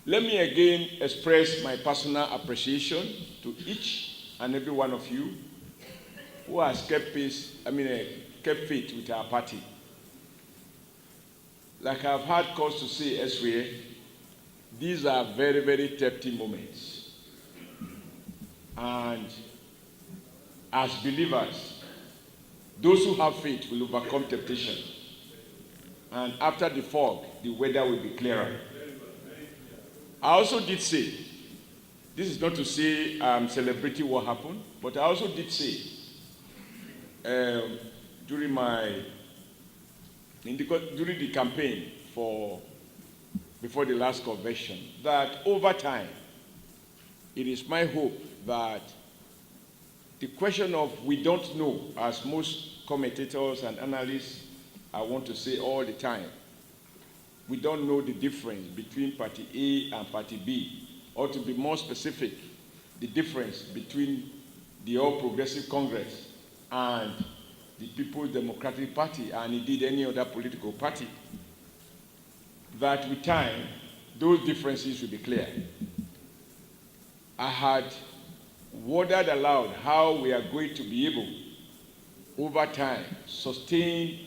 Let me again express my personal appreciation to each and every one of you who has kept faith with our party. Like I've had cause to say elsewhere, these are very, very tempting moments. And as believers, those who have faith will overcome temptation. And after the fog, the weather will be clearer. I also did say, this is not to say I'm celebrating what happened, but I also did say during the campaign before the last convention that over time, it is my hope that the question of we don't know, as most commentators and analysts I want to say all the time, we don't know the difference between Party A and Party B, or to be more specific, the difference between the All Progressive Congress and the People's Democratic Party, and indeed any other political party, that with time, those differences will be clear. I had wondered aloud how we are going to be able, over time, sustain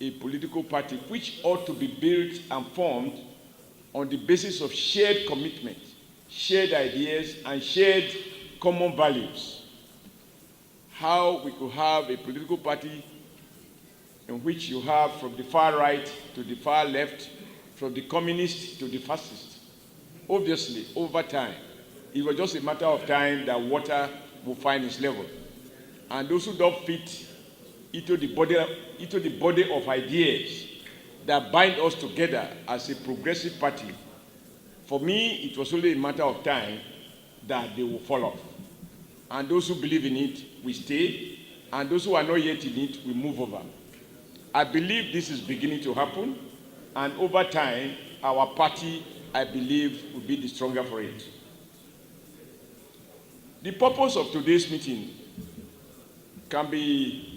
a political party which ought to be built and formed on the basis of shared commitment, shared ideas, and shared common values. How we could have a political party in which you have from the far right to the far left, from the communist to the fascist. Obviously, over time, it was just a matter of time that water will find its level. And those who don't fit into the body of ideas that bind us together as a progressive party, for me, it was only a matter of time that they will fall off. And those who believe in it will stay, and those who are not yet in it will move over. I believe this is beginning to happen, and over time, our party, I believe, will be the stronger for it. The purpose of today's meeting can be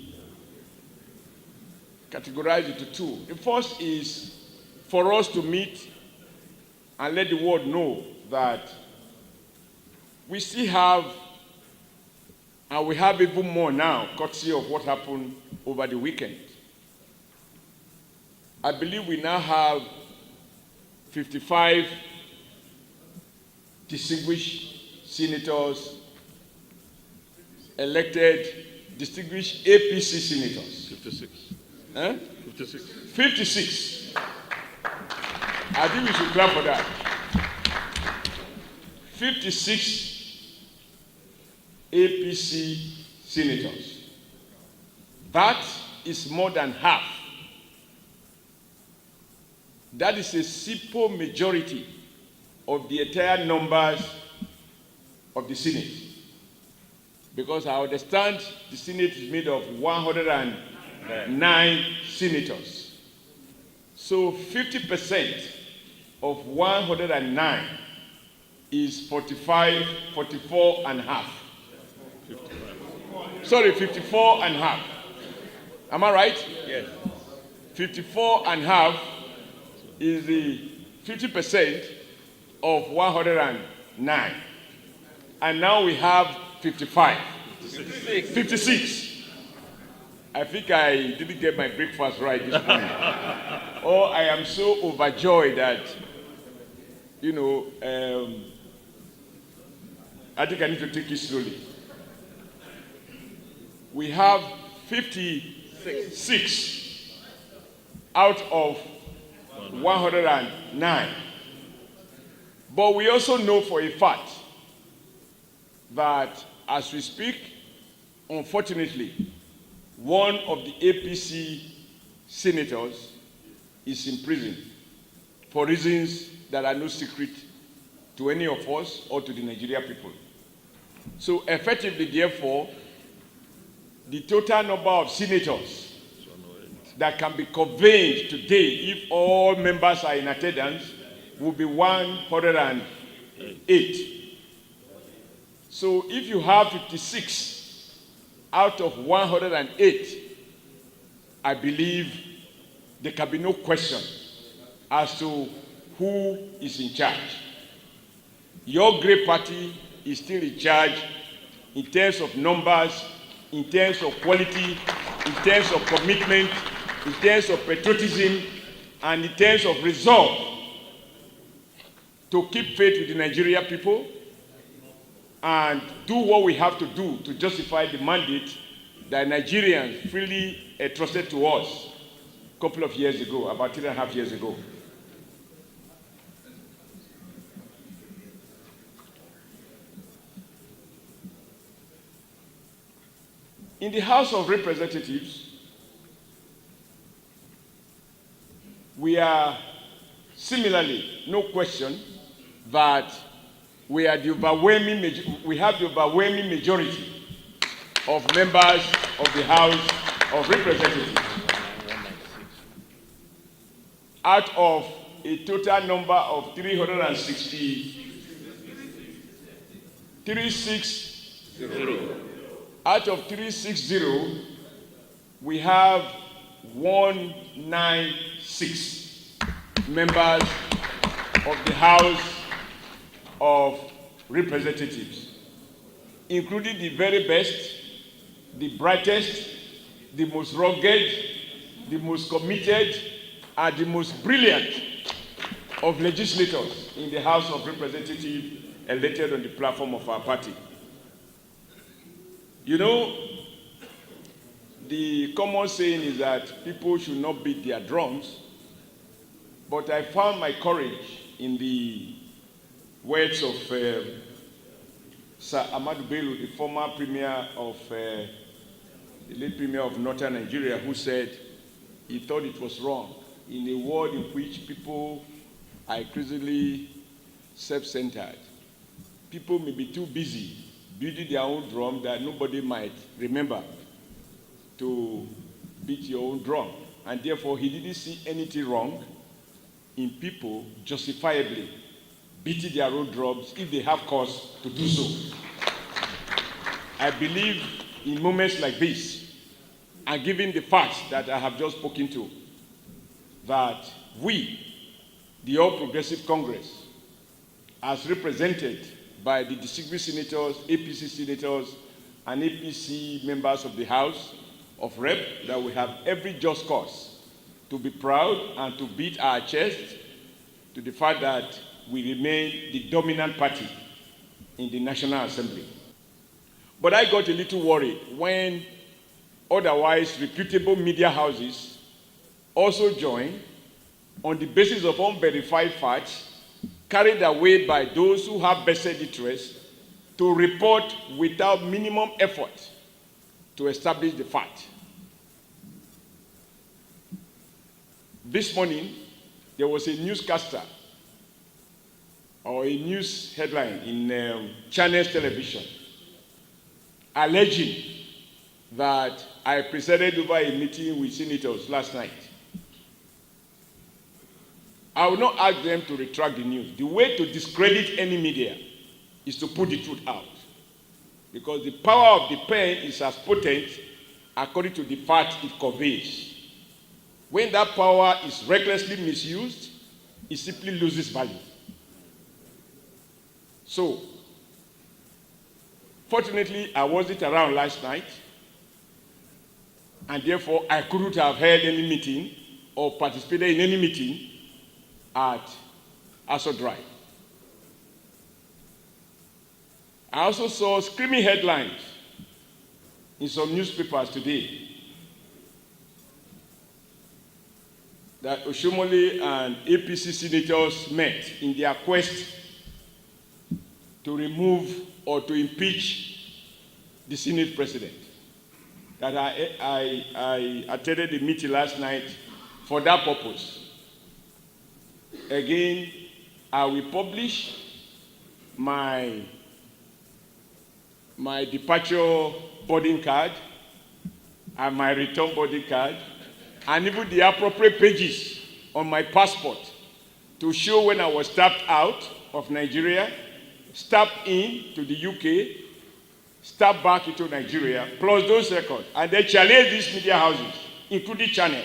categorized into two. The first is for us to meet and let the world know that we still have, and we have even more now, courtesy of what happened over the weekend. I believe we now have 55 distinguished senators, elected distinguished APC senators. 56. Huh? 56. 56. I think we should clap for that. 56 APC senators. That is more than half. That is a simple majority of the entire numbers of the Senate. Because I understand the Senate is made of 109 senators. So 50% of 109 is 44 and a half. 54 and a half. Am I right? Yes. 54 and a half is the 50% of 109. And now we have 55. 56. I think I didn't get my breakfast right this morning. Or I am so overjoyed that, I think I need to take it slowly. We have 56 out of 109. But we also know for a fact that as we speak, unfortunately, one of the APC senators is in prison for reasons that are no secret to any of us or to the Nigerian people. So effectively, therefore, the total number of senators that can be convened today, if all members are in attendance, will be 108. So if you have 56 out of 108, I believe there can be no question as to who is in charge. Your great party is still in charge in terms of numbers, in terms of quality, in terms of commitment, in terms of patriotism, and in terms of resolve to keep faith with the Nigerian people and do what we have to do to justify the mandate that Nigerians freely entrusted to us a couple of years ago, about 3.5 years ago. In the House of Representatives, we are similarly, no question, that we have the overwhelming majority of members of the House of Representatives. Out of a total number of 360. Out of 360, we have 196 members of the House of Representatives, including the very best, the brightest, the most rugged, the most committed, and the most brilliant of legislators in the House of Representatives elected on the platform of our party. You know, the common saying is that people should not beat their drums, but I found my courage in the words of Sir Ahmadu Bello, the former premier of, the late premier of Northern Nigeria, who said he thought it was wrong in a world in which people are increasingly self-centered. People may be too busy building their own drum that nobody might remember to beat your own drum. And therefore, he didn't see anything wrong in people justifiably beating their own drums if they have cause to do so. I believe in moments like this, and given the facts that I have just spoken to, that we, the All Progressive Congress, as represented by the distinguished senators, APC senators, and APC members of the House of Rep, that we have every just cause to be proud and to beat our chest to the fact that we remain the dominant party in the National Assembly. But I got a little worried when otherwise reputable media houses also joined on the basis of unverified facts carried away by those who have vested interest to report without minimum effort to establish the fact. This morning, there was a newscaster or a news headline in Channels Television alleging that I presided over a meeting with senators last night. I will not ask them to retract the news. The way to discredit any media is to put the truth out. Because the power of the pen is as potent according to the fact it conveys. When that power is recklessly misused, it simply loses value. So, fortunately, I wasn't around last night, and therefore I couldn't have held any meeting or participated in any meeting at Aso Drive. I also saw screaming headlines in some newspapers today that Oshomole and APC senators met in their quest to remove or to impeach the Senate president. That I attended the meeting last night for that purpose. Again, I will publish my departure boarding card and my return boarding card, and even the appropriate pages on my passport to show when I was stamped out of Nigeria, stamped in to the UK, stamped back into Nigeria, plus those records. And they challenge these media houses, including Channels,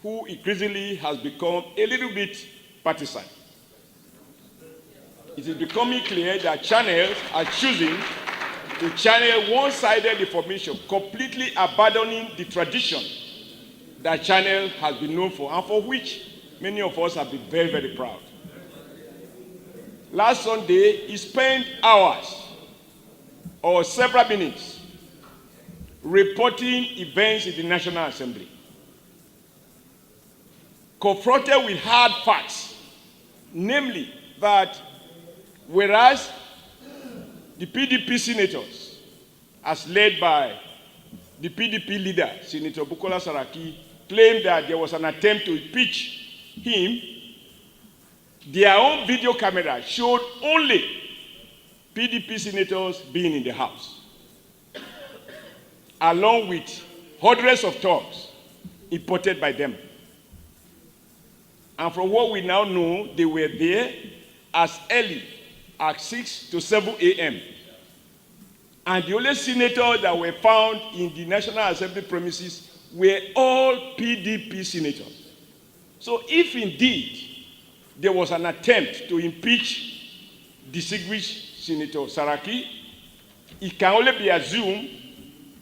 who increasingly has become a little bit partisan. it is becoming clear that channels are choosing to channel one-sided information, completely abandoning the tradition that channel has been known for, and for which many of us have been very, very proud. Last Sunday, he spent hours or several minutes reporting events in the National Assembly, confronted with hard facts, namely that whereas the PDP senators, as led by the PDP leader, Senator Bukola Saraki, claimed that there was an attempt to impeach him, their own video camera showed only PDP senators being in the House, along with hundreds of talks imported by them. And from what we now know, they were there as early as 6 to 7 a.m. And the only senators that were found in the National Assembly premises were all PDP senators. So if indeed there was an attempt to impeach distinguished Senator Saraki, it can only be assumed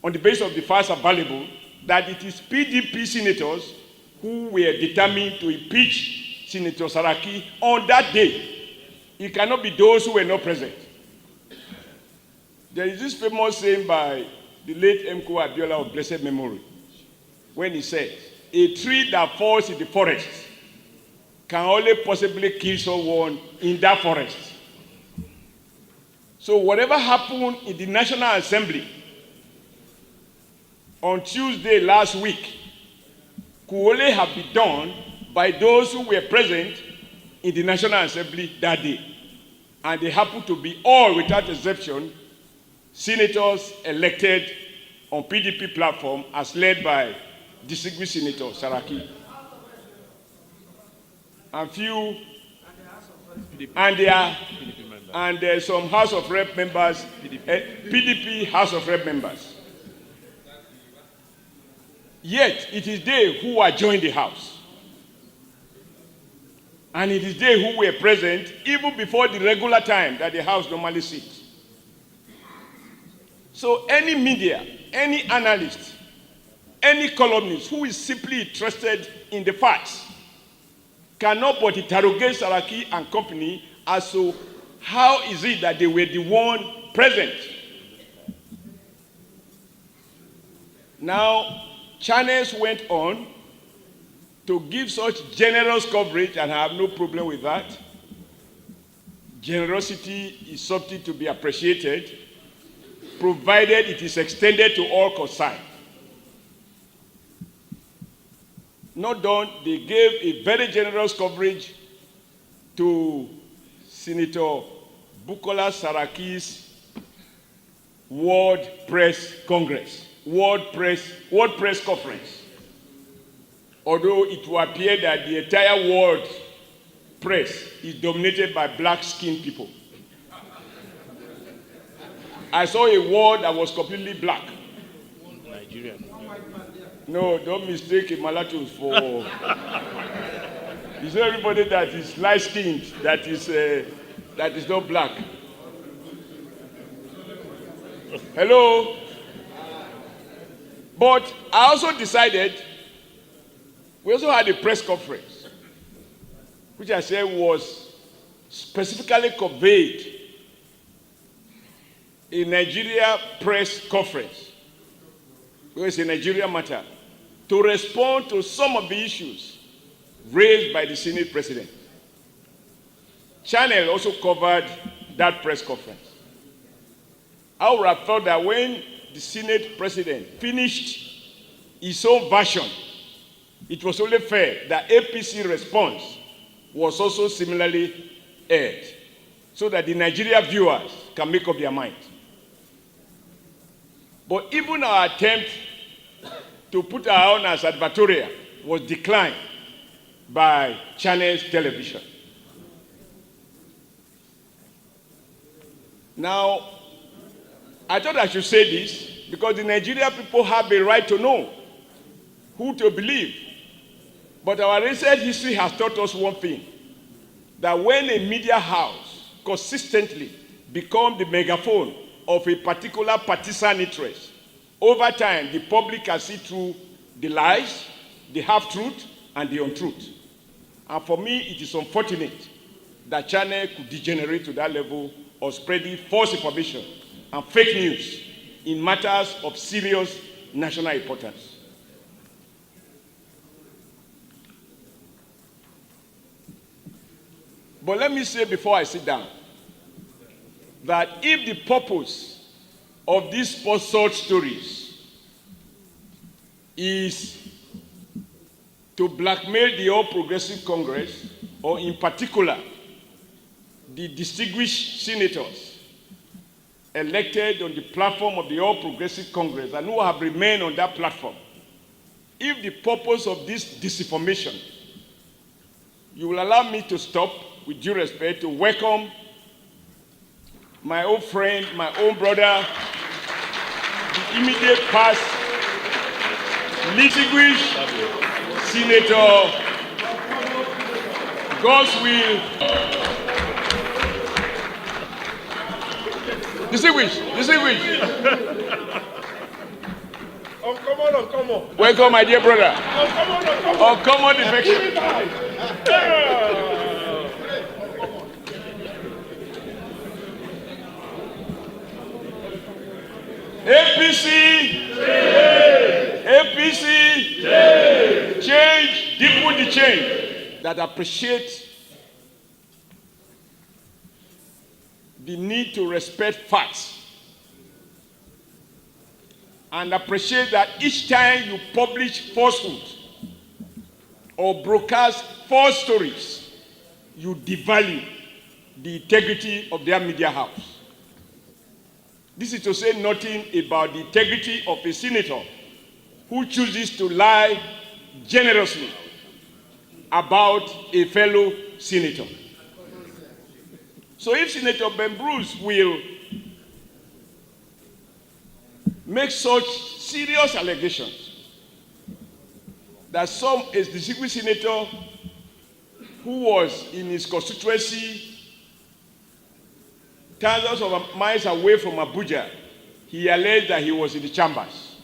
on the basis of the facts available that it is PDP senators who were determined to impeach Senator Saraki on that day. It cannot be those who were not present. There is this famous saying by the late M. Ko Abiola of blessed memory, when he said, "A tree that falls in the forest can only possibly kill someone in that forest." So whatever happened in the National Assembly on Tuesday last week could only have been done by those who were present in the National Assembly that day. And they happen to be all, without exception, senators elected on PDP platform as led by distinguished Senator Saraki. And few, and there are some House of Rep members, PDP House of Rep members. Yet, it is they who are joined the House. And it is they who were present even before the regular time that the House normally sits. So any media, any analyst, any columnist who is simply interested in the facts cannot but interrogate Saraki and company as to how is it that they were the one present. Now, channels went on to give such generous coverage, and I have no problem with that. Generosity is something to be appreciated, provided it is extended to all concerned. Not done, they gave a very generous coverage to Senator Bukola Saraki's World Press Congress, World Press Conference. Although it will appear that the entire world press is dominated by black-skinned people. I saw a word that was completely black. Nigerian. No, don't mistake Malatus for... It's not everybody that is light-skinned that is not black. Hello? But I also decided, we also had a press conference, which I said was specifically conveyed a Nigeria press conference, because it's a Nigeria matter, to respond to some of the issues raised by the Senate President. Channel also covered that press conference. I would have thought that when the Senate President finished his own version, it was only fair that APC response was also similarly aired, so that the Nigeria viewers can make up their mind. But even our attempt to put our own as advertorial was declined by Channels Television. Now, I thought I should say this because the Nigerian people have a right to know who to believe. But our recent history has taught us one thing, that when a media house consistently become the megaphone of a particular partisan interest, over time, the public can see through the lies, the half-truth, and the untruth. And for me, it is unfortunate that channel could degenerate to that level of spreading false information and fake news in matters of serious national importance. But let me say before I sit down that if the purpose of these sponsored stories is to blackmail the All Progressive Congress, or in particular, the distinguished senators elected on the platform of the All Progressive Congress and who have remained on that platform, if the purpose of this disinformation, you will allow me to stop, with due respect, to welcome my old friend, my own brother, the immediate past distinguished Senator God's will. Distinguished. Uncommon. Welcome, my dear brother. Uncommon defection. APC. APC. Change. Deepen the change that appreciates the need to respect facts and appreciate that each time you publish falsehood or broadcast false stories, you devalue the integrity of their media house. This is to say nothing about the integrity of a senator who chooses to lie generously about a fellow senator. So if Senator Ben Bruce will make such serious allegations that a distinguished senator who was in his constituency thousands of miles away from Abuja, he alleged that he was in the chambers,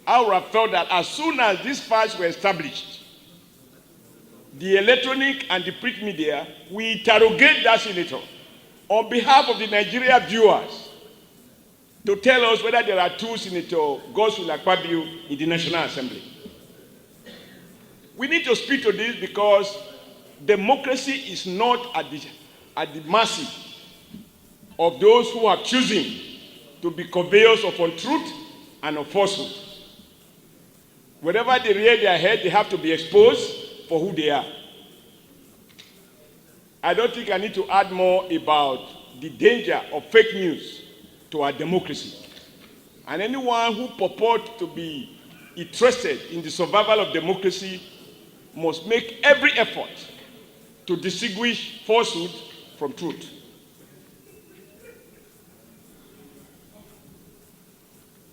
I would have thought that as soon as these facts were established, the electronic and the print media will interrogate that senator on behalf of the Nigeria viewers to tell us whether there are two Senator Godswill Akpabio in the National Assembly. We need to speak to this because democracy is not at the mercy of those who are choosing to be conveyors of untruth and of falsehood. Wherever they rear their head, they have to be exposed for who they are. I don't think I need to add more about the danger of fake news to our democracy. And anyone who purports to be interested in the survival of democracy must make every effort to distinguish falsehood from truth.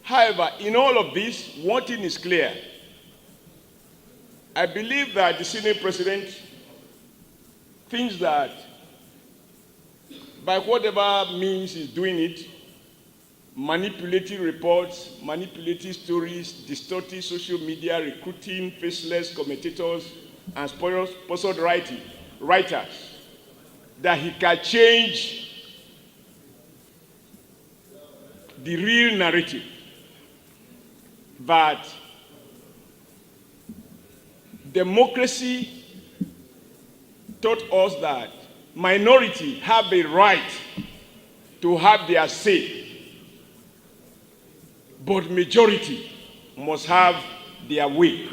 However, in all of this, one thing is clear. I believe that the Senate President thinks that by whatever means he's doing it, manipulating reports, manipulating stories, distorting social media, recruiting faceless commentators and sponsored writers, that he can change the real narrative that democracy taught us that minority have a right to have their say, but majority must have their way.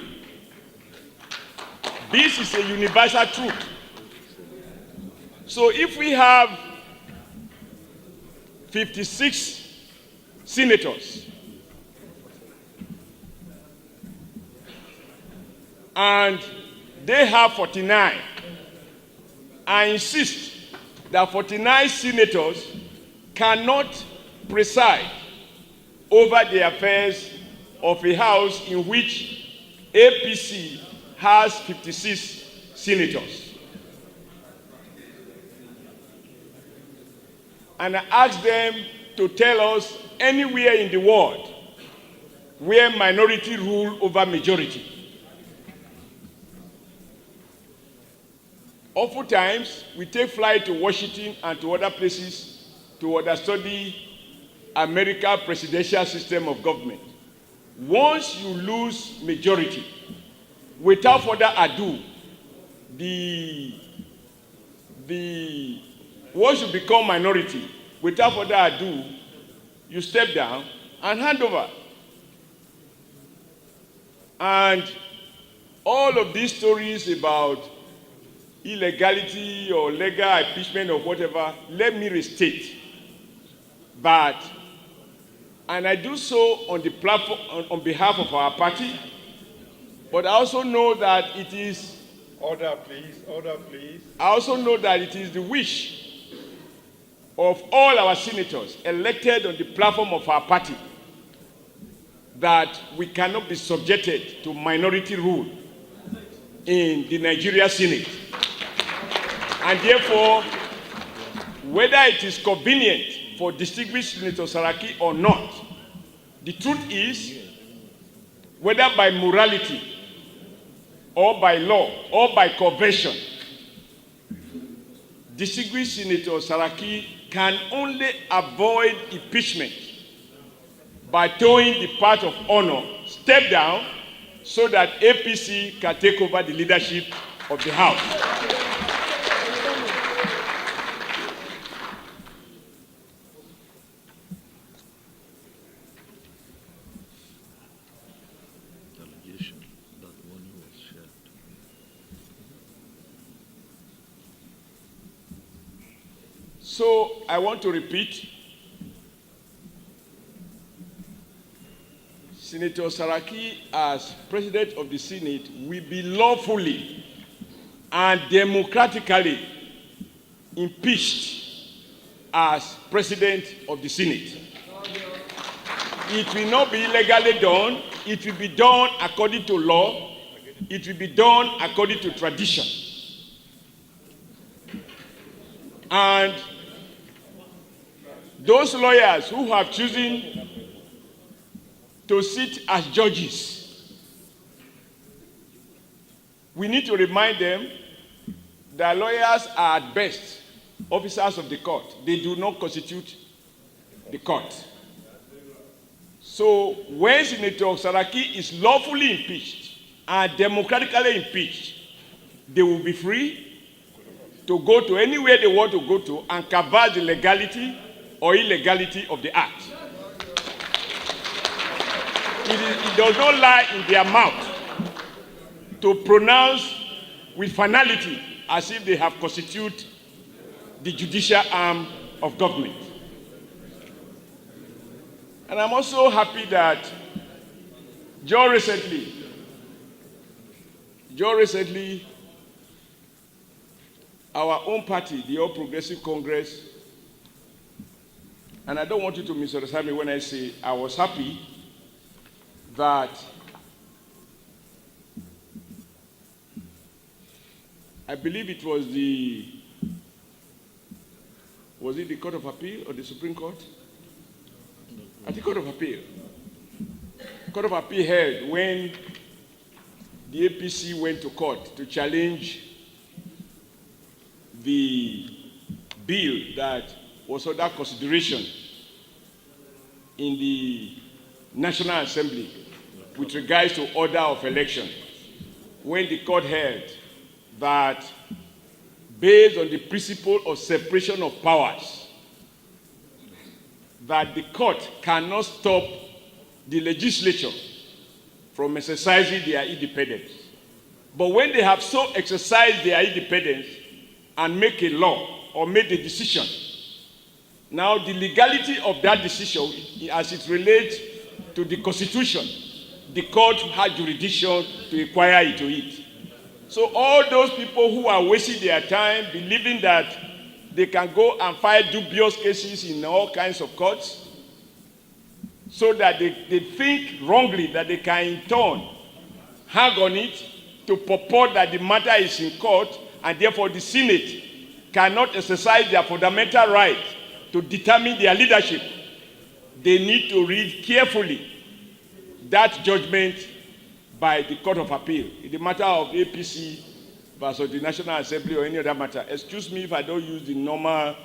This is a universal truth. So if we have 56 senators and they have 49, I insist that 49 senators cannot preside over the affairs of a house in which APC has 56 senators. and I asked them to tell us anywhere in the world where minority rule over majority. Oftentimes, we take flight to Washington and to other places to understudy America's presidential system of government. Once you lose majority, without further ado, once you become minority, without further ado, you step down and hand over. And all of these stories about illegality or legal impeachment or whatever, let me restate that, and I do so on the platform on behalf of our party, but I also know that it is Order, please. Order, please. I also know that it is the wish of all our senators elected on the platform of our party that we cannot be subjected to minority rule in the Nigeria Senate. And therefore, whether it is convenient for distinguished Senator Saraki or not, the truth is, whether by morality or by law or by convention, distinguished Senator Saraki can only avoid impeachment by towing the path of honor, step down, so that APC can take over the leadership of the House. So I want to repeat, Senator Saraki, as President of the Senate, will be lawfully and democratically impeached as President of the Senate. It will not be illegally done. It will be done according to law. It will be done according to tradition. And those lawyers who have chosen to sit as judges, we need to remind them that lawyers are at best officers of the court. They do not constitute the court. So when Senator Saraki is lawfully impeached and democratically impeached, they will be free to go to anywhere they want to go to and canvass the legality or illegality of the act. It does not lie in their mouth to pronounce with finality as if they have constituted the judicial arm of government. And I'm also happy that just recently, our own party, the All Progressive Congress, and I don't want you to misunderstand me when I say I was happy that I believe it was the Court of Appeal or the Supreme Court? At the Court of Appeal. Court of Appeal held when the APC went to court to challenge the bill that was under consideration in the National Assembly with regards to order of election, when the court held that based on the principle of separation of powers, that the court cannot stop the legislature from exercising their independence. But when they have so exercised their independence and make a law or make a decision, now the legality of that decision, as it relates to the Constitution, the court has jurisdiction to inquire into it. So all those people who are wasting their time believing that they can go and file dubious cases in all kinds of courts, so that they think wrongly that they can in turn hang on it to purport that the matter is in court and therefore the Senate cannot exercise their fundamental right to determine their leadership, they need to read carefully that judgment by the Court of Appeal in the matter of APC versus the National Assembly or any other matter. Excuse me if I don't use the normal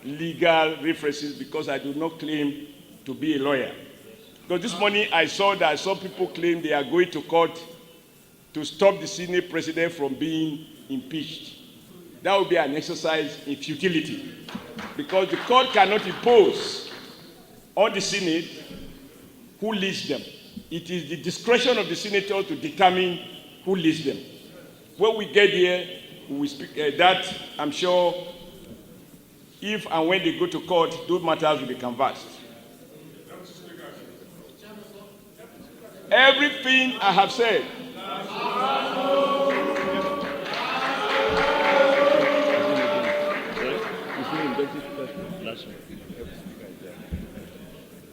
legal references because I do not claim to be a lawyer. Because this morning I saw that some people claim they are going to court to stop the Senate president from being impeached. That would be an exercise in futility because the court cannot impose on the Senate who leads them. It is the discretion of the senator to determine who leads them. When we get here, we will speak that, I'm sure, if and when they go to court, those matters will be canvassed. Everything I have said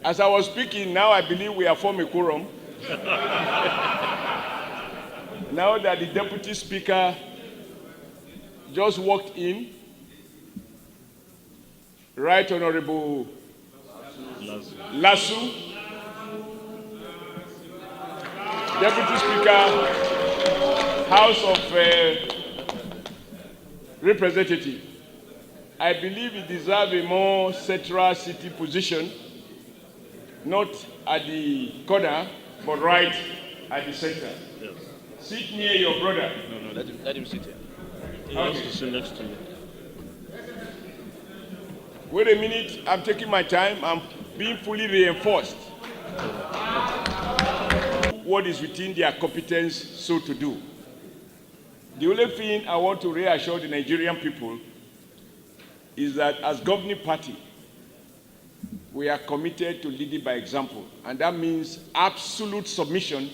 as I was speaking, now I believe we have formed a quorum. Now that the Deputy Speaker just walked in, Right Honorable Lasso, Deputy Speaker, House of Representatives, I believe he deserves a more central city position, not at the corner, but right at the center. Yes. Sit near your brother. No, let him sit here. He Okay. wants to sit next to me. Wait a minute, I'm taking my time. I'm being fully reinforced. What is within their competence so to do. The only thing I want to reassure the Nigerian people is that as governing party, we are committed to leading by example, and that means absolute submission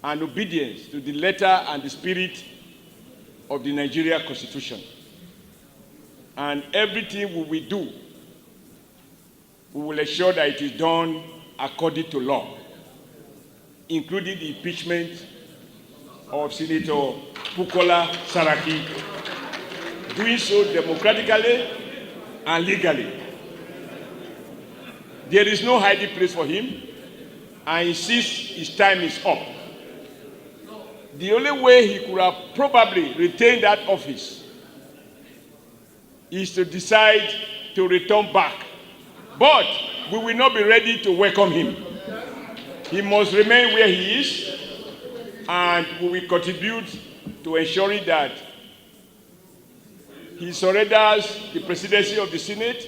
and obedience to the letter and the spirit of the Nigeria Constitution. And everything we will do, we will ensure that it is done according to law, including the impeachment of Senator Bukola Saraki, doing so democratically and legally. There is no hiding place for him. I insist his time is up. The only way he could have probably retained that office is to decide to return back. But we will not be ready to welcome him. He must remain where he is, and we will contribute to ensuring that he surrenders the presidency of the Senate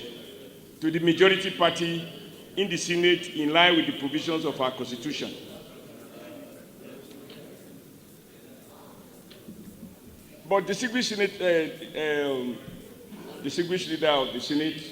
to the majority party in the Senate in line with the provisions of our Constitution. But distinguished leader of the Senate.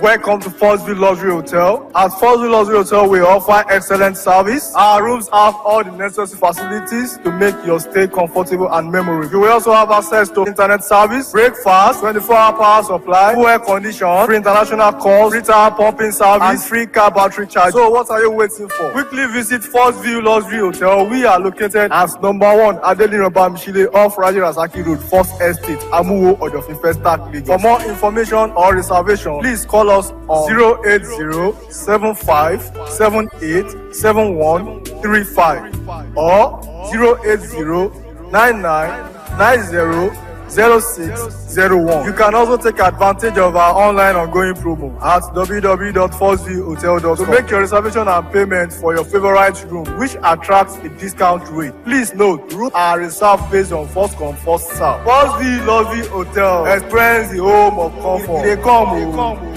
Welcome to Forstview Luxury Hotel. At Forstview Luxury Hotel, we offer excellent service. Our rooms have all the necessary facilities to make your stay comfortable and memorable. You will also have access to internet service, breakfast, 24-hour power supply, full air condition, free international calls, free tire pumping service, and free car battery charge. So what are you waiting for? Quickly visit Forstview Luxury Hotel. We are located at number 1 Adeline Bamishile off Raji Rasaki Road, First Estate, Amuwo, Odofin Start, Lagos. For more information or reservation, please call us on 08075787135 or 08099900601. You can also take advantage of our online ongoing promo at www.forceviewhotel.com to make your reservation and payment for your favorite room, which attracts a discount rate. Please note, rooms are reserved based on first come, first serve. Forstview Luxury Hotel. Experience the home of comfort. They come.